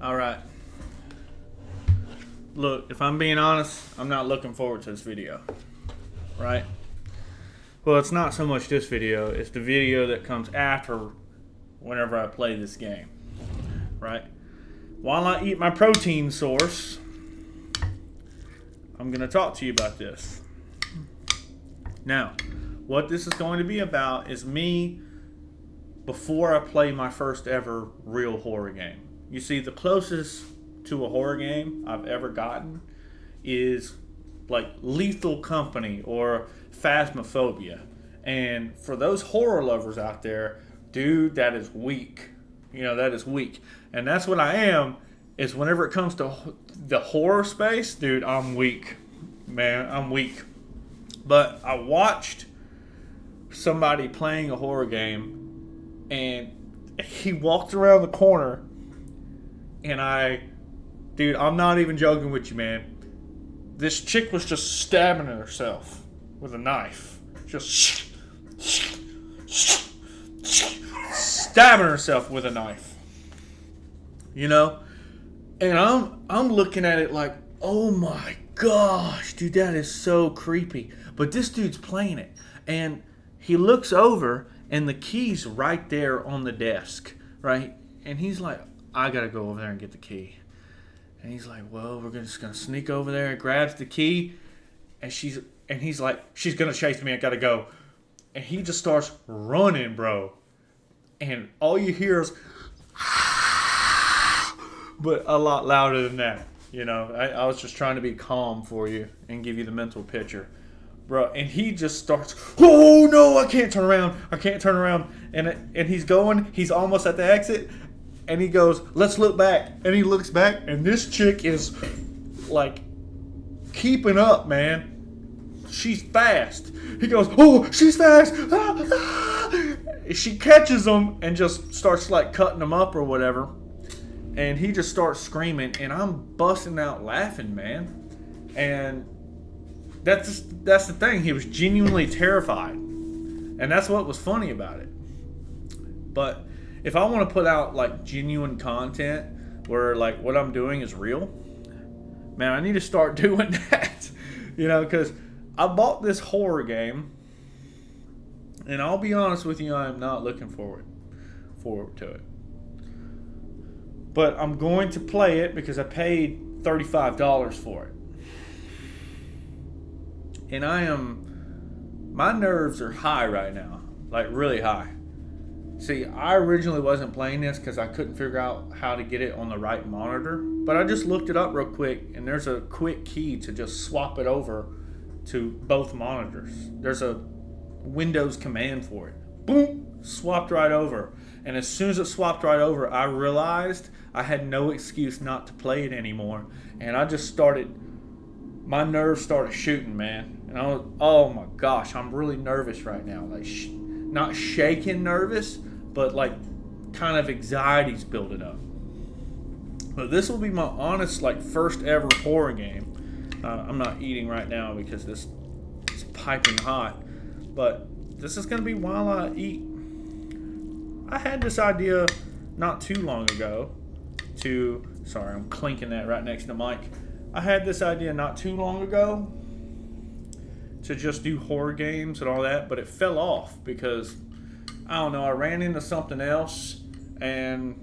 All right. Look, if I'm being honest, I'm not looking forward to this video. Right? Well, it's not so much this video, it's the video that comes after whenever I play this game. Right? While I eat my protein source, I'm going to talk to you about this. Now, what this is going to be about is me before I play my first ever real horror game. You see, the closest to a horror game I've ever gotten is like Lethal Company or Phasmophobia. And for those horror lovers out there, dude, that is weak. That is weak. And that's what I am, is whenever it comes to the horror space, dude, I'm weak. Man, I'm weak. But I watched somebody playing a horror game, and he walked around the corner, and dude, I'm not even joking with you, man. This chick was just stabbing herself with a knife. Just stabbing herself with a knife. And I'm looking at it like, oh my gosh, dude, that is so creepy. But this dude's playing it, and he looks over, and the key's right there on the desk, right? And he's like, I gotta go over there and get the key. And he's like, well, we're just gonna sneak over there and grabs the key, and he's like, she's gonna chase me, I gotta go. And he just starts running, bro. And all you hear is, but a lot louder than that. I was just trying to be calm for you and give you the mental picture. Bro, and he just starts, oh no, I can't turn around. And he's almost at the exit, and he goes, let's look back. And he looks back, and this chick is like keeping up, man. She's fast. He goes, oh, she's fast. She catches him and just starts like cutting him up or whatever. And he just starts screaming, and I'm busting out laughing, man. And that's the thing. He was genuinely terrified. And that's what was funny about it. But if I want to put out like genuine content where like what I'm doing is real, man, I need to start doing that. Because I bought this horror game, and I'll be honest with you, I am not looking forward to it. But I'm going to play it because I paid $35 for it. And my nerves are high right now. Like really high. See, I originally wasn't playing this because I couldn't figure out how to get it on the right monitor. But I just looked it up real quick, and there's a quick key to just swap it over to both monitors. There's a Windows command for it. Boom! Swapped right over. And as soon as it swapped right over, I realized I had no excuse not to play it anymore. And I just my nerves started shooting, man. And oh my gosh, I'm really nervous right now. Like, not shaking nervous, but like kind of anxiety's building up. But this will be my honest, like, first ever horror game. I'm not eating right now because this is piping hot. But this is going to be while I eat. I had this idea not too long ago sorry, I'm clinking that right next to the mic. I had this idea not too long ago to just do horror games and all that, but it fell off because, I don't know, I ran into something else, and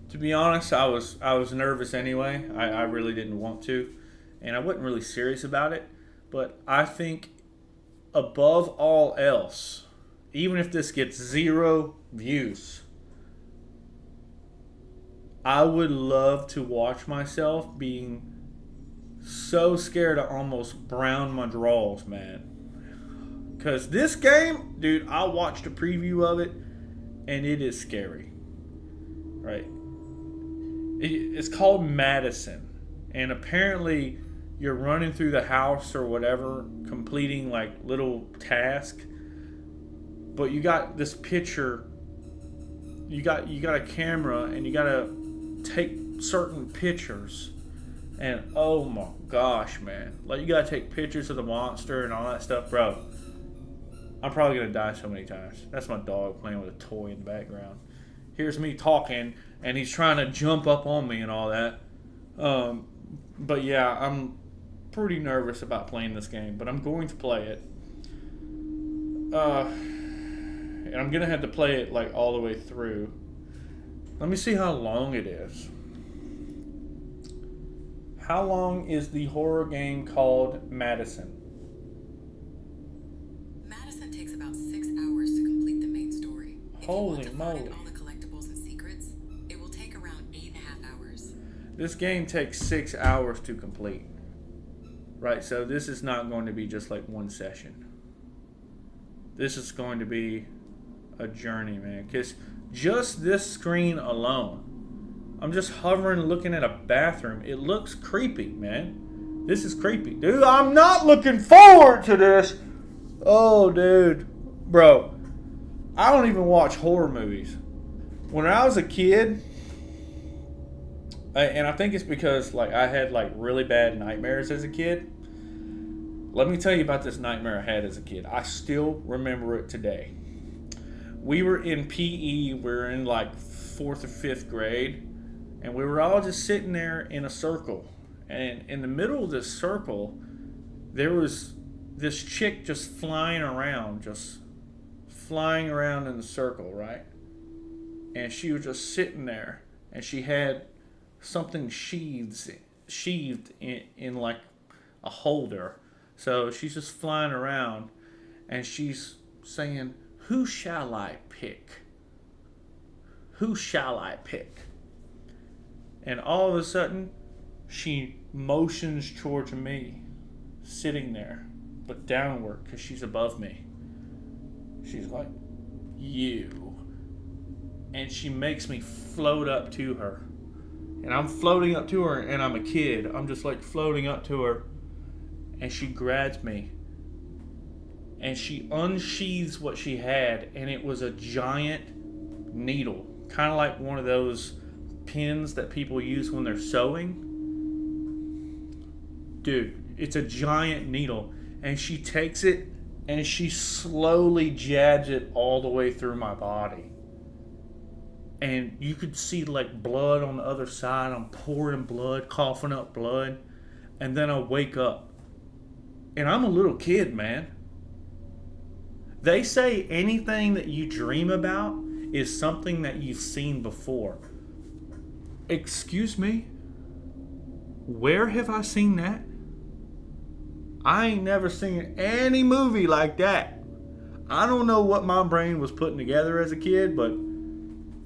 to be honest, I was nervous anyway. I really didn't want to, and I wasn't really serious about it, but I think above all else, even if this gets 0 views, I would love to watch myself being so scared I almost brown my drawers, man. Because this game, dude, I watched a preview of it, and it is scary. Right? It's called Madison. And apparently you're running through the house or whatever, completing like little tasks. But you got this picture, you got a camera, and you got to take certain pictures. And oh my gosh, man. Like, you got to take pictures of the monster and all that stuff, bro. I'm probably going to die so many times. That's my dog playing with a toy in the background. hears me talking and he's trying to jump up on me and all that. But yeah, I'm pretty nervous about playing this game, but I'm going to play it. And I'm gonna have to play it like all the way through. Let me see how long it is. How long is the horror game called Madison? Madison takes about 6 hours to complete the main story. Holy if you want to moly. find all the collectibles and secrets, it will take around 8.5 hours. This game takes 6 hours to complete. Right, so this is not going to be just like one session. This is going to be a journey, man. Because just this screen alone, I'm just hovering looking at a bathroom. It looks creepy, man. This is creepy. Dude, I'm not looking forward to this. Oh, dude. Bro, I don't even watch horror movies. When I was a kid, and I think it's because like I had like really bad nightmares as a kid. Let me tell you about this nightmare I had as a kid. I still remember it today. We were in PE. We were in like 4th or 5th grade. And we were all just sitting there in a circle. And in the middle of this circle, there was this chick just flying around in the circle, right? And she was just sitting there. And she had something sheathed in like a holder. So she's just flying around. And she's saying, "Who shall I pick? Who shall I pick?" And all of a sudden, she motions towards me, sitting there, but downward because she's above me. She's like, "You." And she makes me float up to her. And I'm floating up to her, and I'm a kid. I'm just like floating up to her. And she grabs me. And she unsheathes what she had, and it was a giant needle. Kind of like one of those pins that people use when they're sewing. Dude, it's a giant needle. And she takes it and she slowly jabs it all the way through my body. And you could see like blood on the other side. I'm pouring blood, coughing up blood. And then I wake up. And I'm a little kid, man. They say anything that you dream about is something that you've seen before. Excuse me? Where have I seen that? I ain't never seen any movie like that. I don't know what my brain was putting together as a kid, but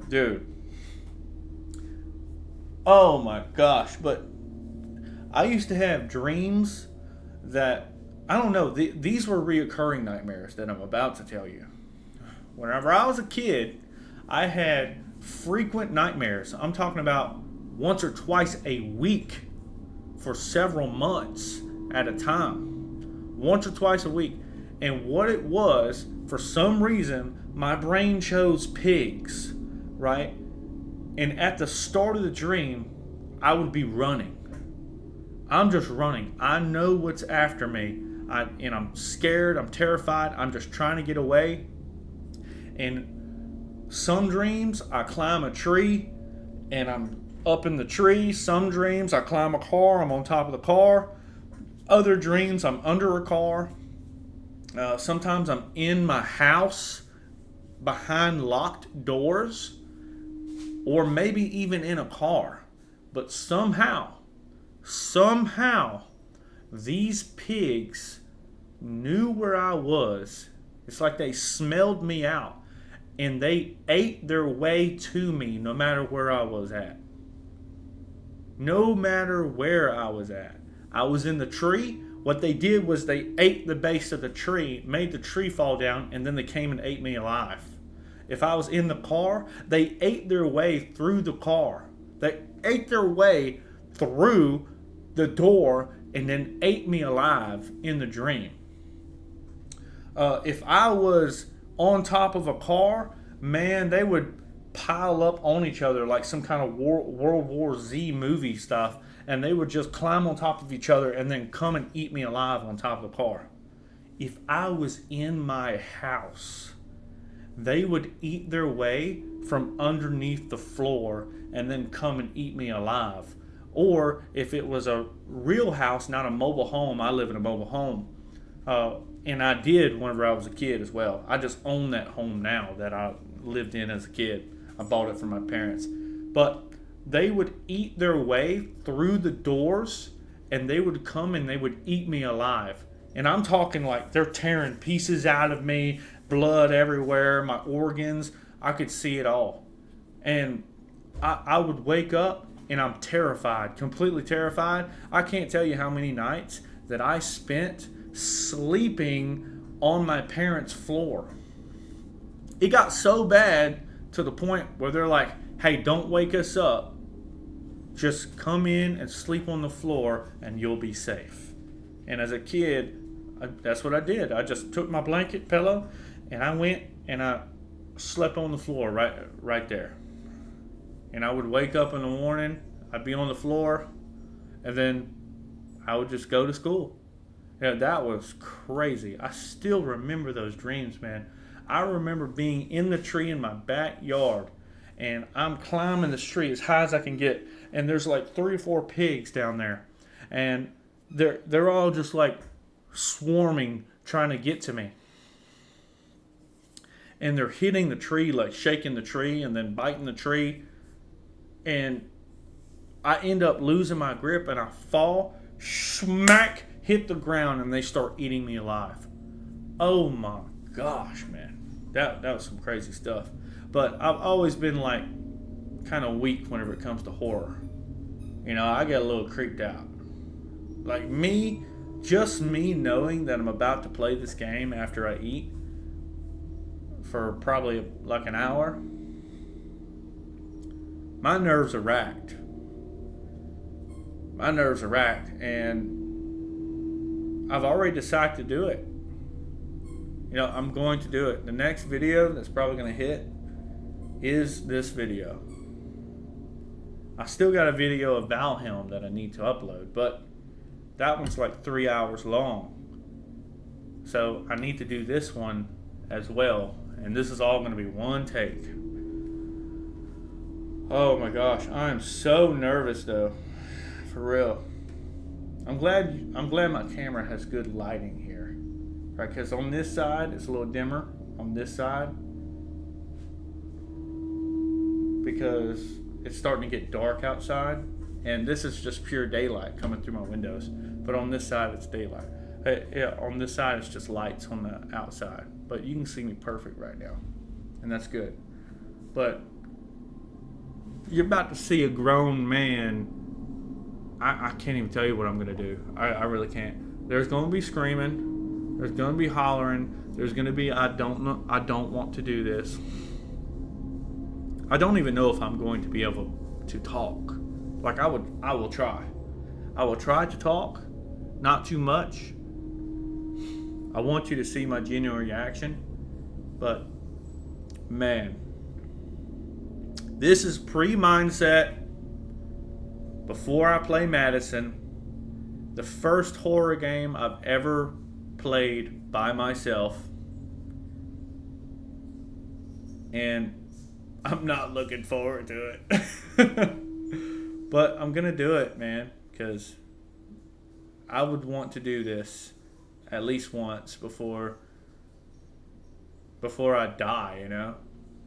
dude. Oh my gosh. But I used to have dreams that, I don't know, these were reoccurring nightmares that I'm about to tell you. Whenever I was a kid, I had frequent nightmares. I'm talking about once or twice a week for several months at a time. Once or twice a week. And what it was, for some reason, my brain chose pigs, right? And at the start of the dream, I would be running. I'm just running. I know what's after me. And I'm scared. I'm terrified. I'm just trying to get away. And some dreams, I climb a tree and I'm up in the tree. Some dreams, I climb a car. I'm on top of the car. Other dreams, I'm under a car. Sometimes I'm in my house behind locked doors, or maybe even in a car. But somehow, these pigs knew where I was. It's like they smelled me out, and they ate their way to me no matter where I was at. No matter where I was at. I was in the tree. What they did was they ate the base of the tree, made the tree fall down, and then they came and ate me alive. If I was in the car, they ate their way through the car. They ate their way through the door and then ate me alive in the dream. If I was on top of a car, man, they would pile up on each other like some kind of World War Z movie stuff, and they would just climb on top of each other and then come and eat me alive on top of the car. If I was in my house, they would eat their way from underneath the floor and then come and eat me alive. Or if it was a real house, not a mobile home, I live in a mobile home. And I did whenever I was a kid as well. I just own that home now that I lived in as a kid. I bought it from my parents. But they would eat their way through the doors and they would come and they would eat me alive. And I'm talking like they're tearing pieces out of me, blood everywhere, my organs. I could see it all. And I would wake up and I'm terrified, completely terrified. I can't tell you how many nights that I spent sleeping on my parents' floor. It got so bad to the point where they're like, hey, don't wake us up. Just come in and sleep on the floor and you'll be safe. And as a kid, that's what I did. I just took my blanket pillow and I went and I slept on the floor right there. And I would wake up in the morning, I'd be on the floor, and then I would just go to school. Yeah, that was crazy. I still remember those dreams, man. I remember being in the tree in my backyard, and I'm climbing this tree as high as I can get, and there's like 3 or 4 pigs down there, and they're all just like swarming, trying to get to me. And they're hitting the tree, like shaking the tree and then biting the tree. And I end up losing my grip and I fall, smack, hit the ground, and they start eating me alive. Oh my gosh, man. That was some crazy stuff. But I've always been like kind of weak whenever it comes to horror. You know, I get a little creeped out. Like just me knowing that I'm about to play this game after I eat for probably like an hour, my nerves are racked. My nerves are racked, and I've already decided to do it. You know, I'm going to do it. The next video that's probably going to hit is this video. I still got a video of Valheim that I need to upload, but that one's like 3 hours long. So I need to do this one as well, and this is all going to be one take. Oh my gosh, I am so nervous though, for real. I'm glad my camera has good lighting here, right? Because on this side it's a little dimmer on this side because it's starting to get dark outside, and this is just pure daylight coming through my windows. But on this side it's daylight. Yeah, on this side it's just lights on the outside. But you can see me perfect right now, and that's good. But you're about to see a grown man. I can't even tell you what I'm going to do. I really can't. There's going to be screaming. There's going to be hollering. There's going to be, I don't want to do this. I don't even know if I'm going to be able to talk. Like I will try. I will try to talk. Not too much. I want you to see my genuine reaction. But, man. This is pre-mindset, before I play Madison. The first horror game I've ever played by myself. And I'm not looking forward to it. But I'm going to do it, man, because I would want to do this at least once before I die, you know?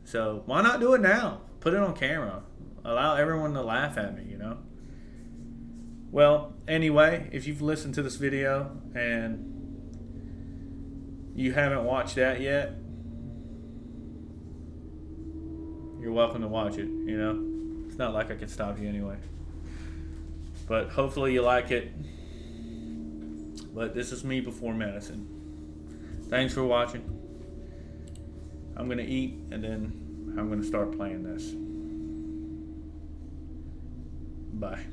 So why not do it now? Put it on camera. Allow everyone to laugh at me, you know? Well, anyway, if you've listened to this video and you haven't watched that yet, you're welcome to watch it, you know? It's not like I could stop you anyway. But hopefully you like it. But this is me before Madison. Thanks for watching. I'm going to eat, and then I'm going to start playing this. Bye.